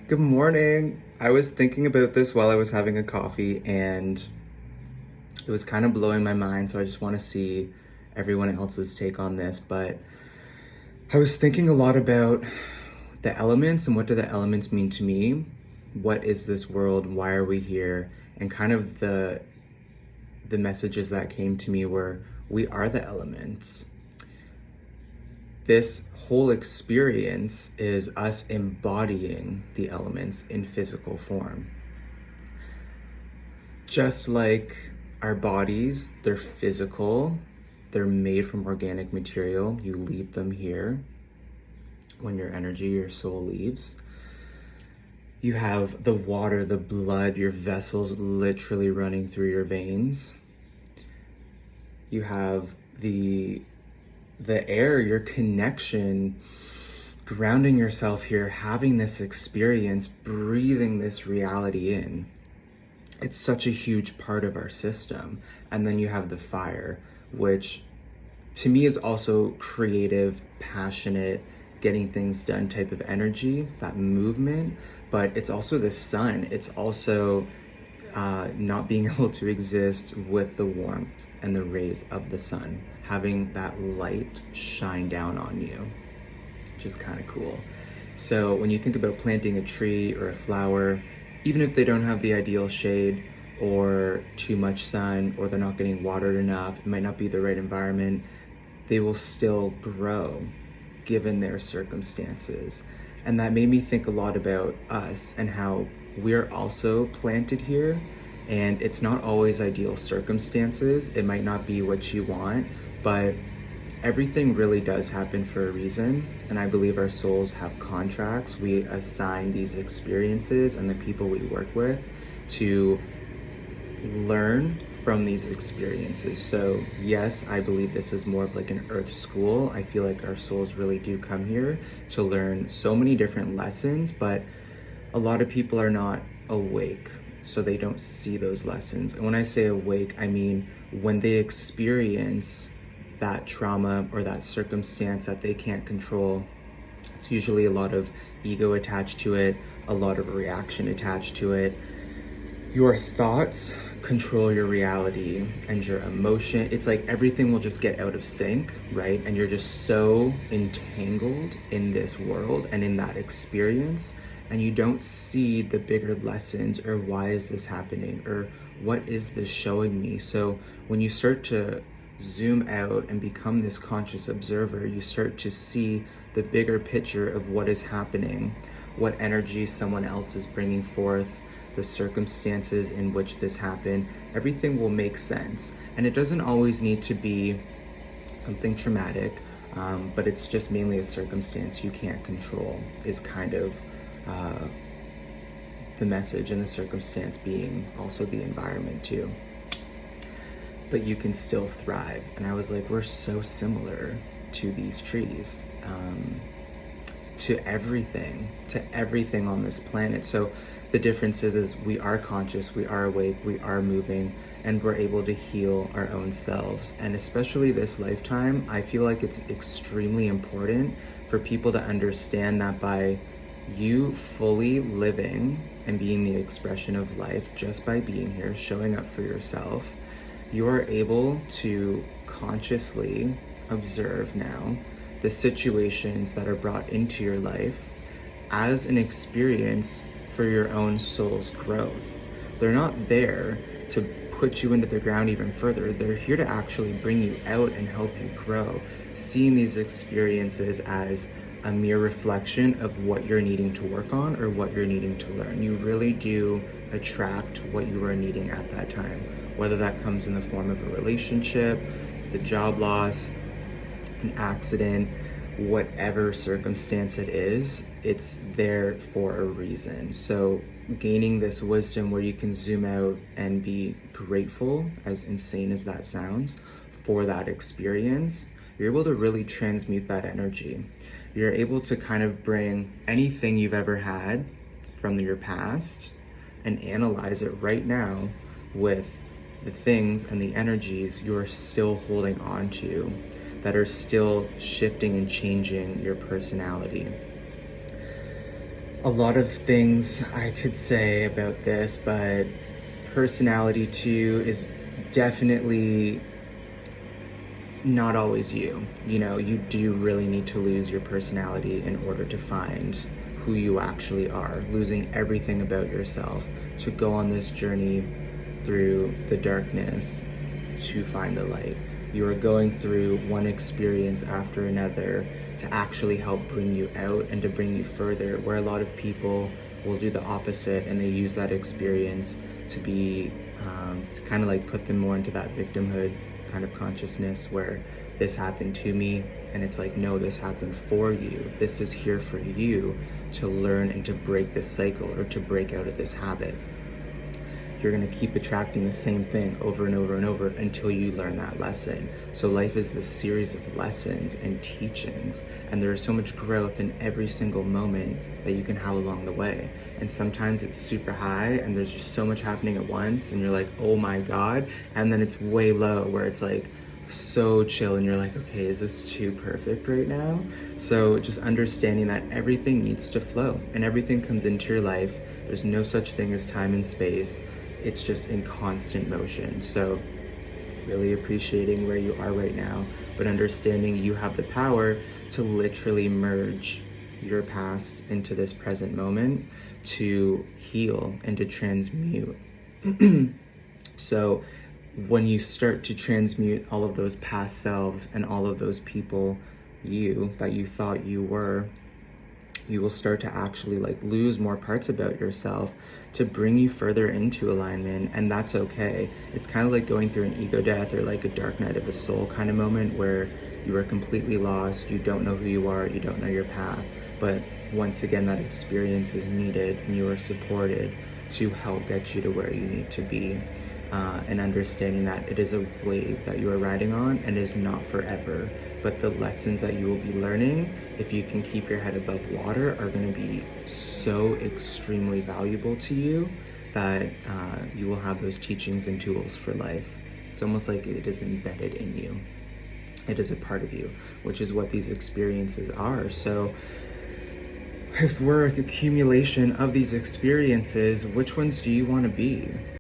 Good morning. I was thinking about this while I was having a coffee and it was kind of blowing my mind, so I just want to see everyone else's take on this. But I was thinking a lot about the elements and what do the elements mean to me? What is this world? Why are we here? And kind of the messages that came to me were we are the elements. This whole experience is us embodying the elements in physical form. Just like our bodies, they're physical, they're made from organic material. You leave them here when your energy, your soul leaves. You have the water, the blood, your vessels literally running through your veins. You have the air, your connection, grounding yourself here, having this experience, breathing this reality in. It's such a huge part of our system. And then you have the fire, which to me is also creative, passionate, getting things done type of energy, that movement. But it's also the sun. It's also not being able to exist with the warmth and the rays of the sun, having that light shine down on you, which is kind of cool. So when you think about planting a tree or a flower, even if they don't have the ideal shade or too much sun, or they're not getting watered enough, it might not be the right environment, they will still grow given their circumstances. And that made me think a lot about us and how we're also planted here. And it's not always ideal circumstances. It might not be what you want, but everything really does happen for a reason. And I believe our souls have contracts. We assign these experiences and the people we work with to learn from these experiences. So yes, I believe this is more of like an earth school. I feel like our souls really do come here to learn so many different lessons, but a lot of people are not awake, so they don't see those lessons. And when I say awake, I mean when they experience that trauma or that circumstance that they can't control, it's usually a lot of ego attached to it, a lot of reaction attached to it. Your thoughts control your reality and your emotion. It's like everything will just get out of sync, right? And you're just so entangled in this world and in that experience, and you don't see the bigger lessons, or why is this happening, or what is this showing me? So when you start to zoom out and become this conscious observer, you start to see the bigger picture of what is happening, what energy someone else is bringing forth, the circumstances in which this happened. Everything will make sense. And it doesn't always need to be something traumatic, but it's just mainly a circumstance you can't control, is kind of the message, and the circumstance being also the environment too. But you can still thrive. And I was like, we're so similar to these trees, to everything on this planet. So the difference is we are conscious, we are awake, we are moving, and we're able to heal our own selves. And especially this lifetime, I feel like it's extremely important for people to understand that by you fully living and being the expression of life, just by being here, showing up for yourself, you are able to consciously observe now the situations that are brought into your life as an experience for your own soul's growth. They're not there to put you into the ground even further. They're here to actually bring you out and help you grow. Seeing these experiences as a mere reflection of what you're needing to work on or what you're needing to learn. You really do attract what you are needing at that time, whether that comes in the form of a relationship, the job loss, an accident, whatever circumstance it is, it's there for a reason. So gaining this wisdom where you can zoom out and be grateful, as insane as that sounds, for that experience, you're able to really transmute that energy. You're able to kind of bring anything you've ever had from your past and analyze it right now with the things and the energies you're still holding on to that are still shifting and changing your personality. A lot of things I could say about this, but personality too is definitely not always you. You know, you do really need to lose your personality in order to find who you actually are, losing everything about yourself to go on this journey through the darkness to find the light. You are going through one experience after another to actually help bring you out and to bring you further, where a lot of people will do the opposite and they use that experience to be to kind of like put them more into that victimhood kind of consciousness where this happened to me, and it's like, no, this happened for you. This is here for you to learn and to break this cycle or to break out of this habit. You're going to keep attracting the same thing over and over and over until you learn that lesson. So life is this series of lessons and teachings, and there is so much growth in every single moment that you can have along the way. And sometimes it's super high and there's just so much happening at once and you're like, oh my God. And then it's way low where it's like so chill and you're like, okay, is this too perfect right now? So just understanding that everything needs to flow and everything comes into your life. There's no such thing as time and space. It's just in constant motion. So really appreciating where you are right now, but understanding you have the power to literally merge your past into this present moment to heal and to transmute. So when you start to transmute all of those past selves and all of those people you that you thought you were, you will start to actually like lose more parts about yourself to bring you further into alignment, and that's okay. It's kind of like going through an ego death or like a dark night of a soul kind of moment where you are completely lost, you don't know who you are, you don't know your path, but once again that experience is needed and you are supported to help get you to where you need to be. And understanding that it is a wave that you are riding on and is not forever, but the lessons that you will be learning, if you can keep your head above water, are going to be so extremely valuable to you that you will have those teachings and tools for life. It's almost like it is embedded in you. It is a part of you, which is what these experiences are. So if we're an accumulation of these experiences, which ones do you want to be?